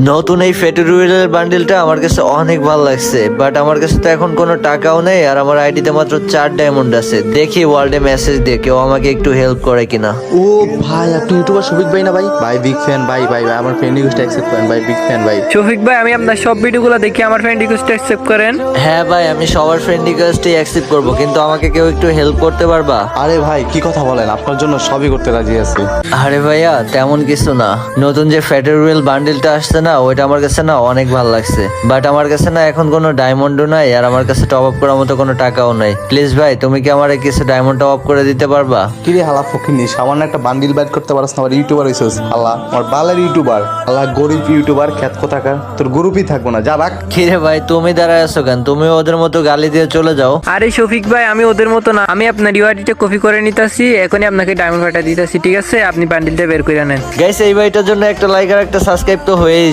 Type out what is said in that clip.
নতুন এই ফেটুরিয়ালের বান্ডিলটা আমার কাছে অনেক ভালো লাগছে, বাট আমার কাছে তো এখন কোনো টাকাও নেই আর আমার আইডিতে মাত্র 4 ডায়মন্ড আছে। দেখি ওয়ার্ল্ডে মেসেজ দিয়ে কেউ আমাকে একটু হেল্প করে কিনা। ও ভাই, আপনি ইউটিউবার শফিক ভাই না ভাই? ভাই বিগ ফ্যান ভাই, ভাই ভাই আমার ফ্রেন্ড রিকোয়েস্ট অ্যাকসেপ্ট করেন ভাই, বিগ ফ্যান ভাই। শফিক ভাই, আমি আপনার সব ভিডিওগুলো দেখি, আমার ফ্রেন্ড রিকোয়েস্ট অ্যাকসেপ্ট করেন। হ্যাঁ ভাই, আমি সবার ফ্রেন্ড রিকোয়েস্টই অ্যাকসেপ্ট করবো, কিন্তু আমাকে কেউ একটু হেল্প করতে পারবা? আরে ভাই কি কথা বলেন, আপনার জন্য সবই করতে রাজি আছি। আরে ভাইয়া তেমন কিছু না, নতুন যে ফেটুরিয়াল বান্ডিলটা আসছে না, ওইটা আমার কাছে না অনেক ভালো লাগছে, বাট আমার কাছে না এখন কোনো ডায়মন্ডও নাই আর আমার কাছে টপ আপ করার মতো কোনো টাকাও নাই। প্লিজ ভাই, তুমি কি আমার কিছু ডায়মন্ড টপ আপ করে দিতে পারবা? কিরে হালা ফকিনি, সামান্য একটা বান্ডিল বাইট করতে পারছ না, আমার ইউটিউবার হইছিস হালা, আমার বালের ইউটিউবার হালা, গরিব ইউটিউবার, খ্যাত কোথাকার, তোর গ্রুপই থাকবো না, যা রাখ। কিরে ভাই, তুমি দাঁড়ায় আছো কেন? তুমি ওদের মতো গালি দিয়ে চলে যাও। আরে শফিক ভাই, আমি ওদের মতো না, আমি আপনার ইউআইডিটা কপি করে নিতেছি, এখনই আপনাকে ডায়মন্ড পাঠা দিতেছি, ঠিক আছে? আপনি বান্ডিলটা বের করে নেন। গাইস, এই ভাইটার জন্য একটা লাইক আর একটা সাবস্ক্রাইব তো হয়েই